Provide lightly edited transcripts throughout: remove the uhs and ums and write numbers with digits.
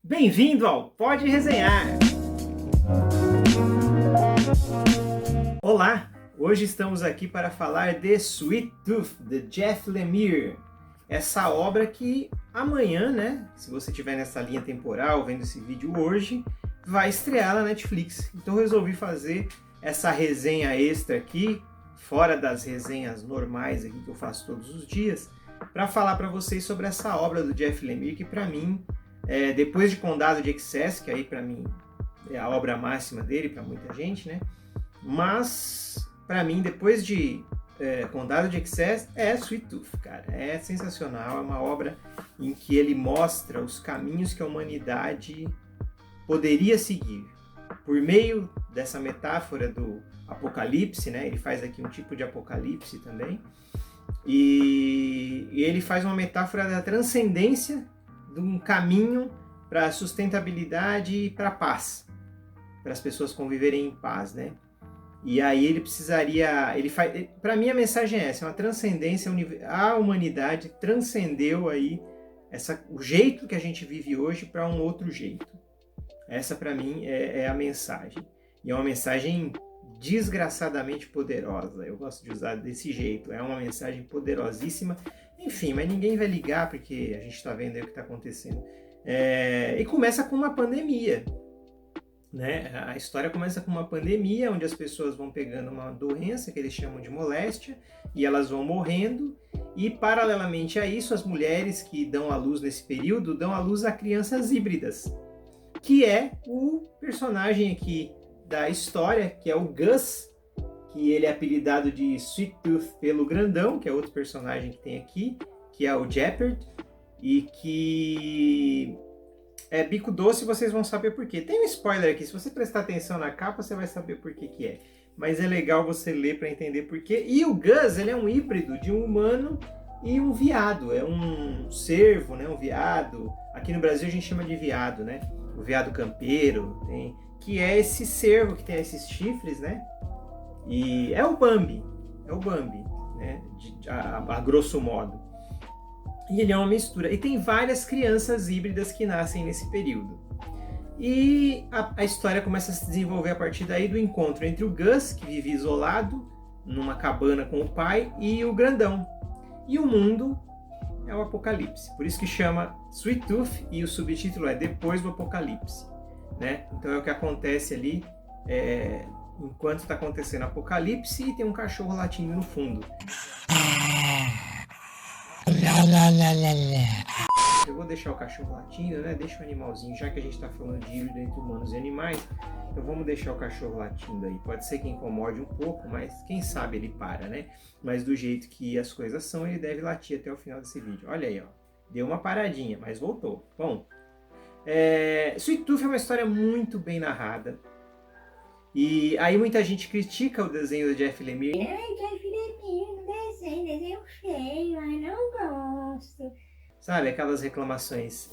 Bem-vindo ao Pode Resenhar! Olá! Hoje estamos aqui para falar de Sweet Tooth, de Jeff Lemire. Essa obra que amanhã, né, se você estiver nessa linha temporal, vendo esse vídeo hoje, vai estrear na Netflix. Então resolvi fazer essa resenha extra aqui, fora das resenhas normais aqui que eu faço todos os dias, para falar para vocês sobre essa obra do Jeff Lemire, que para mim, depois de Condado de Excess, que aí para mim é a obra máxima dele, para muita gente, né? Mas para mim, depois de Condado de Excess, é Sweet Tooth, cara. É sensacional, é uma obra em que ele mostra os caminhos que a humanidade poderia seguir. Por meio dessa metáfora do apocalipse, né? Ele faz aqui um tipo de apocalipse também. E ele faz uma metáfora da transcendência de um caminho para a sustentabilidade e para a paz, para as pessoas conviverem em paz, né? E aí ele precisaria, para mim a mensagem é essa, é uma transcendência, a humanidade transcendeu aí o jeito que a gente vive hoje para um outro jeito. Essa para mim é a mensagem. E é uma mensagem desgraçadamente poderosa. Eu gosto de usar desse jeito. É uma mensagem poderosíssima. Enfim, mas ninguém vai ligar porque a gente está vendo aí o que está acontecendo. E começa com uma pandemia. Né? A história começa com uma pandemia, onde as pessoas vão pegando uma doença que eles chamam de moléstia, e elas vão morrendo. E, paralelamente a isso, as mulheres que dão à luz nesse período dão à luz a crianças híbridas, que é o personagem aqui da história, que é o Gus, que ele é apelidado de Sweet Tooth pelo Grandão, que é outro personagem que tem aqui, que é o Jepperd, e que é bico doce, vocês vão saber por quê. Tem um spoiler aqui, se você prestar atenção na capa, você vai saber por que é. Mas é legal você ler para entender por quê. E o Gus, ele é um híbrido de um humano e um veado. É um cervo, né? Um veado. Aqui no Brasil a gente chama de veado, né? O veado campeiro, que é esse cervo que tem esses chifres, né? E é o Bambi, né? A grosso modo. E ele é uma mistura. E tem várias crianças híbridas que nascem nesse período. E a história começa a se desenvolver a partir daí do encontro entre o Gus, que vive isolado numa cabana com o pai, e o Grandão. E o mundo é o apocalipse. Por isso que chama Sweet Tooth e o subtítulo é Depois do Apocalipse. Né? Então é o que acontece ali enquanto está acontecendo o apocalipse, e tem um cachorro latindo no fundo. Eu vou deixar o cachorro latindo, né? Deixa o animalzinho, já que a gente está falando de híbrido entre humanos e animais, então vamos deixar o cachorro latindo aí. Pode ser que incomode um pouco, mas quem sabe ele para, né? Mas do jeito que as coisas são, ele deve latir até o final desse vídeo. Olha aí, ó. Deu uma paradinha, mas voltou. Bom, Sweet Tooth é uma história muito bem narrada. E aí muita gente critica o desenho do Jeff Lemire. Ai, Jeff Lemire, desenho feio, ai, não gosto. Sabe, aquelas reclamações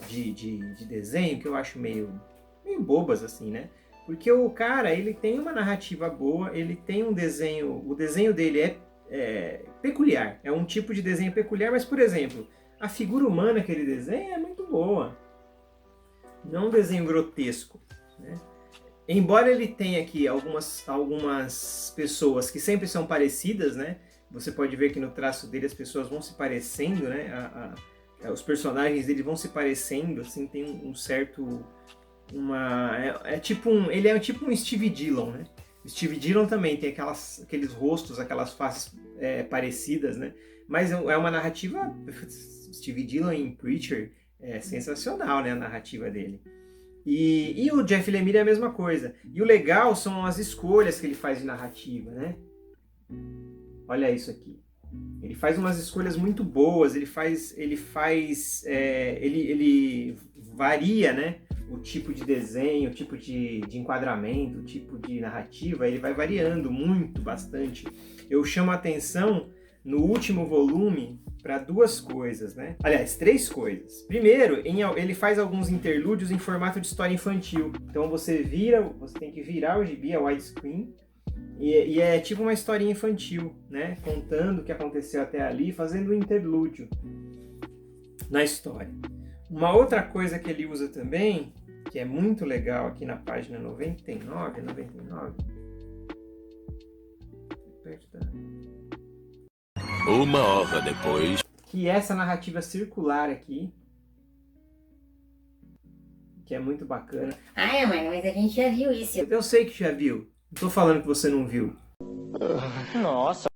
de desenho que eu acho meio bobas, assim, né? Porque o cara, ele tem uma narrativa boa, ele tem um desenho, o desenho dele é peculiar, é um tipo de desenho peculiar, mas, por exemplo, a figura humana que ele desenha é muito boa. Não um desenho grotesco, né? Embora ele tenha aqui algumas pessoas que sempre são parecidas, né? Você pode ver que no traço dele as pessoas vão se parecendo, né? Os personagens dele vão se parecendo, assim, tem um certo... ele é tipo um Steve Dillon, né? O Steve Dillon também tem aqueles rostos, aquelas faces parecidas, né? Mas é uma narrativa... Steve Dillon em Preacher é sensacional, né? A narrativa dele. E o Jeff Lemire é a mesma coisa. E o legal são as escolhas que ele faz de narrativa, né? Olha isso aqui. Ele faz umas escolhas muito boas, ele varia, né? O tipo de desenho, o tipo de enquadramento, o tipo de narrativa, ele vai variando muito, bastante. Eu chamo a atenção no último volume para duas coisas, né? Aliás, três coisas. Primeiro, ele faz alguns interlúdios em formato de história infantil. Então você tem que virar o gibi, a widescreen, e é tipo uma historinha infantil, né? Contando o que aconteceu até ali, fazendo um interlúdio na história. Uma outra coisa que ele usa também, que é muito legal aqui na página 99, Uma hora depois. que é essa narrativa circular aqui, que é muito bacana. Ai, mãe, mas a gente já viu isso. Eu sei que já viu, não tô falando que você não viu. Nossa.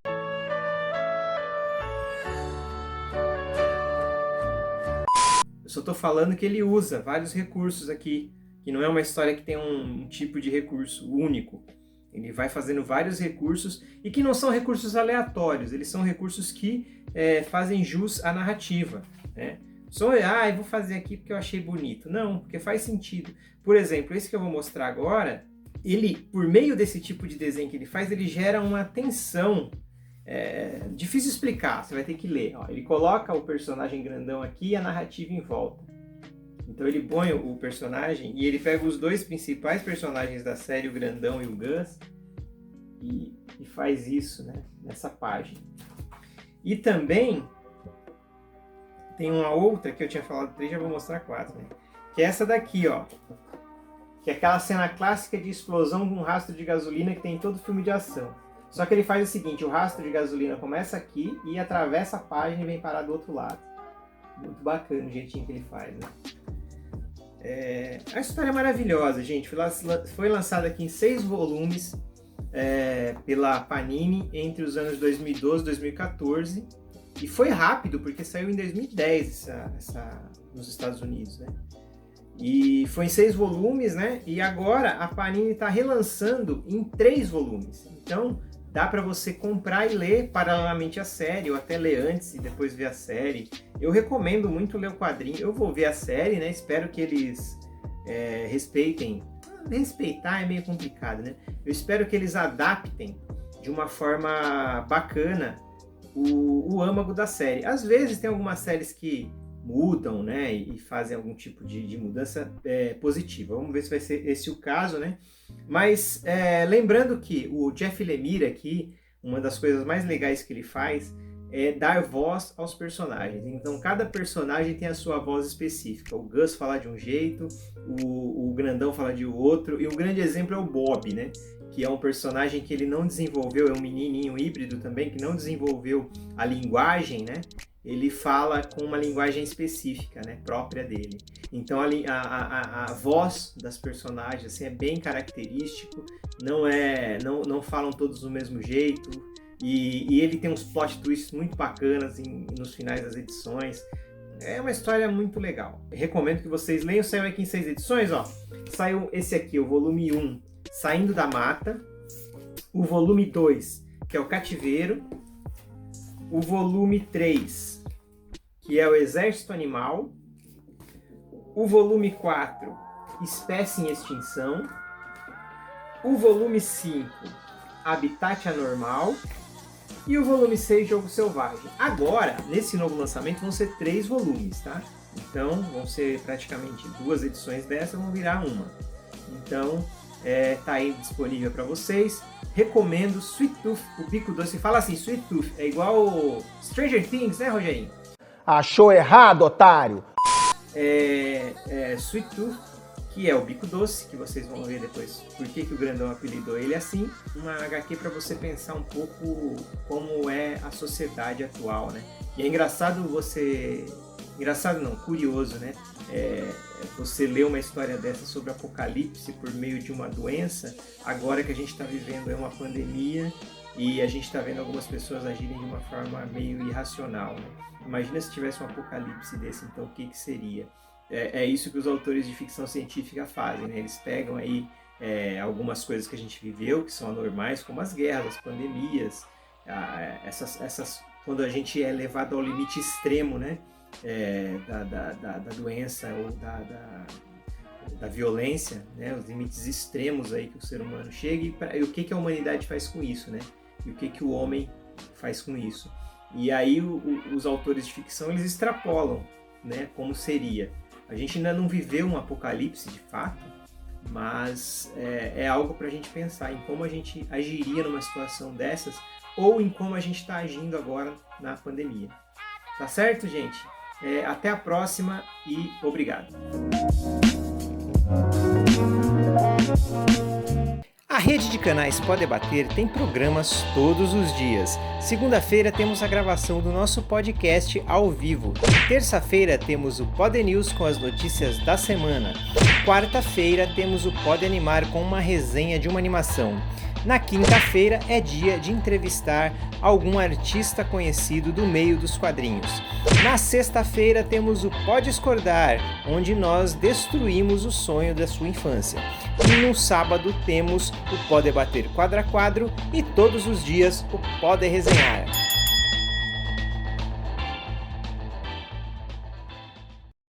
Eu só tô falando que ele usa vários recursos aqui, que não é uma história que tem um tipo de recurso único. Ele vai fazendo vários recursos e que não são recursos aleatórios, eles são recursos que fazem jus à narrativa, né? Só, eu vou fazer aqui porque eu achei bonito. Não, porque faz sentido. Por exemplo, esse que eu vou mostrar agora, ele, por meio desse tipo de desenho que ele faz, ele gera uma tensão. Difícil explicar, você vai ter que ler. Ó, ele coloca o personagem grandão aqui e a narrativa em volta. Então ele põe o personagem e ele pega os dois principais personagens da série, o grandão e o Gus, e faz isso, né, nessa página. E também tem uma outra que eu tinha falado 3, já vou mostrar 4, né? Que é essa daqui, ó. Que é aquela cena clássica de explosão de um rastro de gasolina que tem em todo filme de ação. Só que ele faz o seguinte, o rastro de gasolina começa aqui e atravessa a página e vem parar do outro lado. Muito bacana o jeitinho que ele faz, né? A história é maravilhosa, gente. Foi lançada aqui em 6 volumes pela Panini entre os anos 2012 e 2014. E foi rápido, porque saiu em 2010 nos Estados Unidos, né? E foi em 6 volumes, né? E agora a Panini está relançando em 3 volumes. Então dá para você comprar e ler paralelamente a série, ou até ler antes e depois ver a série. Eu recomendo muito ler o quadrinho. Eu vou ver a série, né? Espero que eles respeitem. Respeitar é meio complicado, né? Eu espero que eles adaptem de uma forma bacana o âmago da série. Às vezes tem algumas séries que mudam, né, e fazem algum tipo de mudança positiva. Vamos ver se vai ser esse o caso, né? Mas lembrando que o Jeff Lemire aqui, uma das coisas mais legais que ele faz é dar voz aos personagens. Então cada personagem tem a sua voz específica. O Gus fala de um jeito, o grandão fala de outro, e um grande exemplo é o Bob, né? Que é um personagem que ele não desenvolveu, é um menininho híbrido também, que não desenvolveu a linguagem, né? Ele fala com uma linguagem específica, né, própria dele. Então a voz das personagens assim, é bem característico, não falam todos do mesmo jeito, e ele tem uns plot twists muito bacanas nos finais das edições. É uma história muito legal. Eu recomendo que vocês leiam. Saiu aqui em 6 edições, ó. Saiu esse aqui, o volume 1, Saindo da Mata. O volume 2, que é o Cativeiro. O volume 3, que é o Exército Animal. O volume 4, Espécie em Extinção. O volume 5, Habitat Anormal. E o volume 6, Jogo Selvagem. Agora, nesse novo lançamento, vão ser 3 volumes, tá? Então, vão ser praticamente 2 edições dessa, vão virar uma. Então, tá aí disponível para vocês. Recomendo Sweet Tooth, o Bico Doce. Fala assim, Sweet Tooth, é igual Stranger Things, né, Rogerinho? Achou errado, otário! Sweet Tooth, que é o Bico Doce, que vocês vão ver depois por que o grandão apelidou ele assim. Uma HQ para você pensar um pouco como é a sociedade atual, né? E é engraçado Engraçado não, curioso, né? Você lê uma história dessa sobre apocalipse por meio de uma doença, agora que a gente está vivendo uma pandemia e a gente está vendo algumas pessoas agirem de uma forma meio irracional, né? Imagina se tivesse um apocalipse desse, então o que seria? É isso que os autores de ficção científica fazem, né? Eles pegam aí algumas coisas que a gente viveu, que são anormais, como as guerras, as pandemias, quando a gente é levado ao limite extremo, né? Da doença ou da violência, né? Os limites extremos aí que o ser humano chega e o que a humanidade faz com isso, né? E o que o homem faz com isso. E aí os autores de ficção, eles extrapolam, né? Como seria. A gente ainda não viveu um apocalipse de fato, mas é algo para a gente pensar em como a gente agiria numa situação dessas ou em como a gente está agindo agora na pandemia. Tá certo, gente? Até a próxima e obrigado. A rede de canais Pode Debater tem programas todos os dias. Segunda-feira temos a gravação do nosso podcast ao vivo. Terça-feira temos o Pode News com as notícias da semana. Quarta-feira temos o Pode Animar com uma resenha de uma animação. Na quinta-feira é dia de entrevistar algum artista conhecido do meio dos quadrinhos. Na sexta-feira temos o Pode Discordar, onde nós destruímos o sonho da sua infância. E no sábado temos o Pode Debater Quadro a Quadro e todos os dias o Pode Resenhar.